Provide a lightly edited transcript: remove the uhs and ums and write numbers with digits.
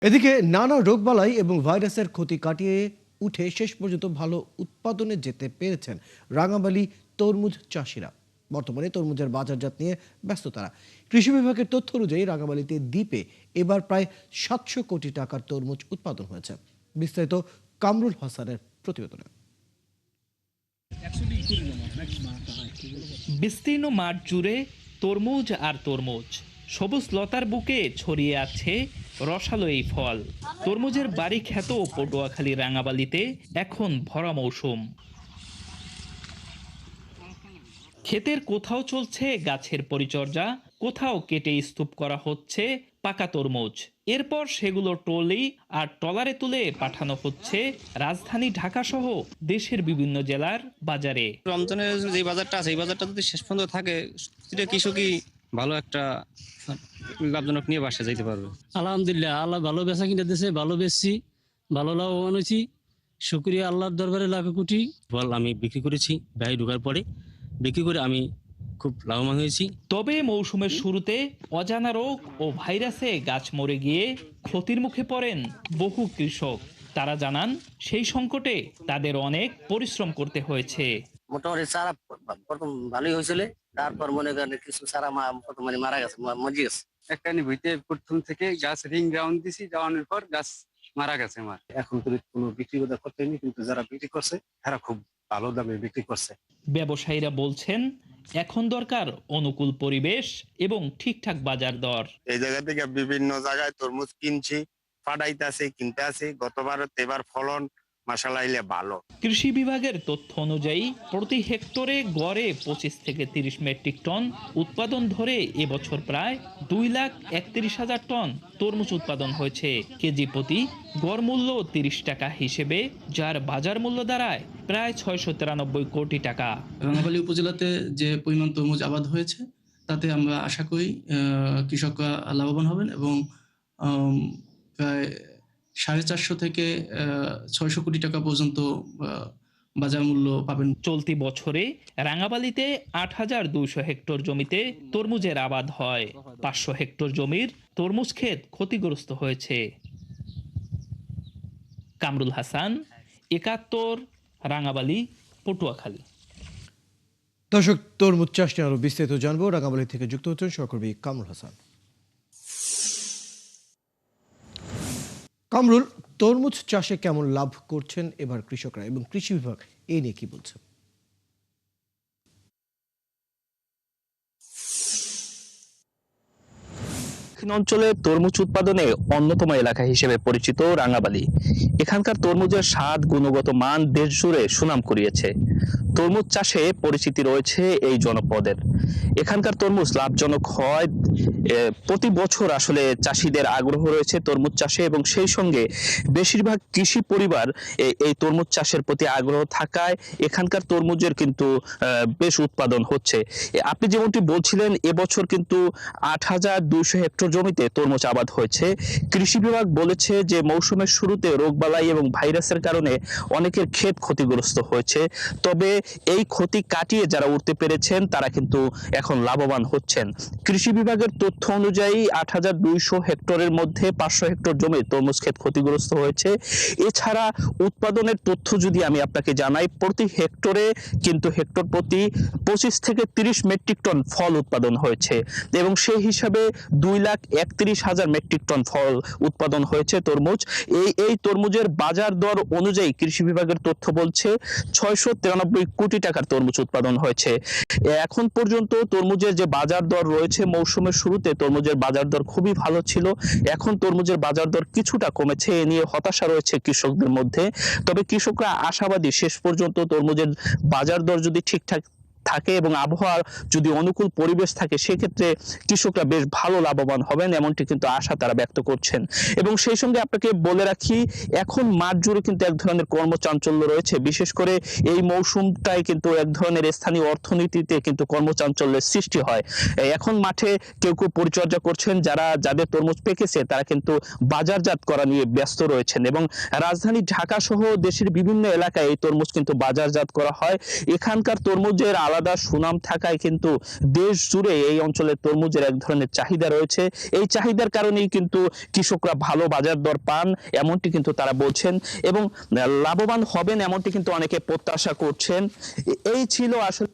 এদিকে নানা রোগবালাই এবং ভাইরাসের ক্ষতি কাটিয়ে উঠে শেষ পর্যন্ত ভালো উৎপাদনে যেতে পেরেছেন রাঙামালি তরমুজ চাষিরা। বর্তমানে তরমুজের বাজারজাত নিয়ে ব্যস্ত তারা। কৃষি বিভাগের তথ্য অনুযায়ী রাঙামালিতে দ্বীপে এবার প্রায় 700 কোটি টাকার তরমুজ উৎপাদন হয়েছে। বিস্তারিত কামরুল হাসানের প্রতিবেদনে। বিস্তীর্ণ মাঠ জুড়ে তরমুজ আর তরমুজ, সবুজ লতার বুকে ছড়িয়ে আছে রসালো এই ফল। তরমুজের বাড়ি খ্যাত পটুয়াখালী রাঙাবালিতে এখন ভরা মৌসুম। ক্ষেতের কোথাও চলছে গাছের পরিচর্যা, কোথাও কেটে স্তূপ করা হচ্ছে পাকা তরমুজ। এরপর সেগুলো ট্রলি আর ট্রলারে তুলে পাঠানো হচ্ছে রাজধানী ঢাকা সহ দেশের বিভিন্ন জেলার বাজারে। রমজানের যে বাজারটা আছে এই বাজারটা যদি শেষ পর্যন্ত থাকে, প্রতিটা কৃষকই ভালো একটা লাভজনক নিয়ে বাসা যাইতে পারবে। আলহামদুলিল্লাহ, আল্লাহ ভালো বেচা কিনে দিয়েছে, ভালো বেচছি, ভালো লাভবান হয়েছি। শুকরিয়া আল্লাহর দরবারে লাখো কোটি। ফল আমি বিক্রি করেছি, ব্যয় ঢোকার পরে বিক্রি করে আমি খুব লাভবান হয়েছি। তবে মৌসুমের শুরুতে অজানা রোগ ও ভাইরাসে গাছ মরে গিয়ে ক্ষতির মুখে পড়েন বহু কৃষক। তারা জানান, সেই সংকটে তাদের অনেক পরিশ্রম করতে হয়েছে। মোটামুটি চারা প্রথম ভালোই হয়েছিল, তারপর মনে করেন কিছু চারা মানে মারা গেছে, মজি গেছে। একটা নিভৃতে প্রথম থেকে গাছ রিং রাউন্ড দিছি, যাওয়ানোর পর গাছ মারা গেছে আমার। এখন তো কোনো বিক্রি করতে হয়নি, কিন্তু যারা বিক্রি করছে তারা খুব ভালো দামে বিক্রি করছে। ব্যবসায়ীরা বলছেন, এখন দরকার অনুকূল পরিবেশ এবং ঠিকঠাক বাজার দর। এই জায়গা থেকে বিভিন্ন জায়গায় তরমুজ কিনছি, পাঠাইতেছে, কিনতে আছে। গতবার এবার ফলন মাশাআল্লাহ ভালো। কৃষি বিভাগের তথ্য অনুযায়ী প্রতি হেক্টরে গড়ে 25 থেকে 30 মেট্রিক টন উৎপাদন ধরে এবছর প্রায় 2,31,000 টন তরমুজ উৎপাদন হয়েছে। কেজি প্রতি গড় মূল্য 30 টাকা হিসেবে, যার বাজার মূল্য দাঁড়ায় প্রায় 693 কোটি টাকা। রাঙামালী উপজেলাতে যে পরিমাণ তরমুজ আবাদ হয়েছে তাতে আমরা আশা করি কৃষকরা লাভবান হবেন এবং প্রায় 450 থেকে 600 কোটি টাকা পর্যন্ত বাজার মূল্য পাবেন। চলতি বছরে রাঙাবালিতে 8,200 হেক্টর জমিতে তরমুজের আবাদ হয়। 500 হেক্টর জমির তরমুজ ক্ষেত ক্ষতিগ্রস্ত হয়েছে। কামরুল হাসান, 71, রাঙাবালি, পটুয়াখালী। দর্শক, তরমুজ চাষ নিয়ে আরো বিস্তারিত জানবো। রাঙামালি থেকে যুক্ত হচ্ছেন সহকর্মী কামরুল হাসান। কামরুল, তরমুজ চাষে কেমন লাভ করছেন এবার কৃষকরা এবং কৃষি বিভাগ এই নিয়ে কি বলছে? দক্ষিণ অঞ্চলে তরমুজ উৎপাদনে অন্যতম এলাকা হিসেবে পরিচিত রাঙাবালি। এখানকার তরমুজের স্বাদ, গুণগত মান দেশ জুড়ে সুনাম কুড়িয়েছে। তরমুজ চাষে পরিচিতি রয়েছে এই জনপদের। এখানকার তরমুজ লাভজনক হয়। প্রতি বছর আসলে চাষিদের আগ্রহ রয়েছে তরমুজ চাষে, এবং সেই সঙ্গে বেশিরভাগ কৃষি পরিবার এই তরমুজ চাষের প্রতি আগ্রহ থাকায় এখানকার তরমুজের কিন্তু বেশ উৎপাদন হচ্ছে। আপনি যেমনটি বলছিলেন, এবছর কিন্তু 8,200 হেক্টর জমিতে তরমুজ আবাদ হয়েছে। কৃষি বিভাগ বলেছে যে মৌসুমের শুরুতে রোগবালাই এবং ভাইরাসের কারণে অনেকের ক্ষেত ক্ষতিগ্রস্ত হয়েছে, তবে এই ক্ষতি কাটিয়ে যারা উঠতে পেরেছেন তারা কিন্তু এখন লাভবান হচ্ছেন। কৃষি বিভাগের তথ্য অনুযায়ী 8,200 হেক্টরের মধ্যে 500 হেক্টর জমি তরমুজ ক্ষেত ক্ষতিগ্রস্ত হয়েছে। এছাড়া উৎপাদনের তথ্য যদি আমি আপনাকে জানাই, প্রতি হেক্টরে কিন্তু হেক্টর প্রতি 25 থেকে 30 মেট্রিক টন ফল উৎপাদন হয়েছে, এবং সেই হিসাবে 2,31,000 মেট্রিক টন ফল উৎপাদন হয়েছে তরমুজ। এই তরমুজের বাজার দর অনুযায়ী কৃষি বিভাগের তথ্য বলছে 693 কোটি টাকার তরমুজ উৎপাদন হয়েছে। এখন পর্যন্ত তরমুজের যে বাজার দর রয়েছে, মৌসুমের শুরুতে তরমুজের বাজার দর খুবই ভালো ছিল, এখন তরমুজের বাজার দর কিছুটা কমেছে। এ নিয়ে হতাশা রয়েছে কৃষকদের মধ্যে, তবে কৃষকরা আশাবাদী শেষ পর্যন্ত তরমুজের বাজার দর যদি ঠিকঠাক থাকে এবং আবহাওয়ার যদি অনুকূল পরিবেশ থাকে, সেক্ষেত্রে কৃষকরা বেশ ভালো লাভবান হবেন, এমনটি কিন্তু আশা তারা ব্যক্ত করছেন। এবং সেই সঙ্গে আপনাকে বলে রাখি, এখন মাঠ জুড়ে কিন্তু এক ধরনের কর্মচাঞ্চল্য রয়েছে। বিশেষ করে এই মৌসুমটাই কিন্তু এক ধরনের স্থানীয় অর্থনীতিতে কিন্তু কর্মচাঞ্চল্যের সৃষ্টি হয়। এখন মাঠে কেউ কেউ পরিচর্যা করছেন, যাদের তরমুজ পেকেছে তারা কিন্তু বাজারজাত করা নিয়ে ব্যস্ত রয়েছেন, এবং রাজধানী ঢাকা সহ দেশের বিভিন্ন এলাকায় এই তরমুজ কিন্তু বাজারজাত করা হয়। এখানকার তরমুজের আলাদা সুনাম থাকায় কিন্তু দেশ জুড়ে এই অঞ্চলের তরমুজের এক ধরনের চাহিদা রয়েছে। এই চাহিদার কারণেই কিন্তু কৃষকরা ভালো বাজার দর পান এমনটি কিন্তু তারা বলছেন এবং লাভবান হবেন এমনটি কিন্তু অনেকে প্রত্যাশা করছেন। এই ছিল আসলে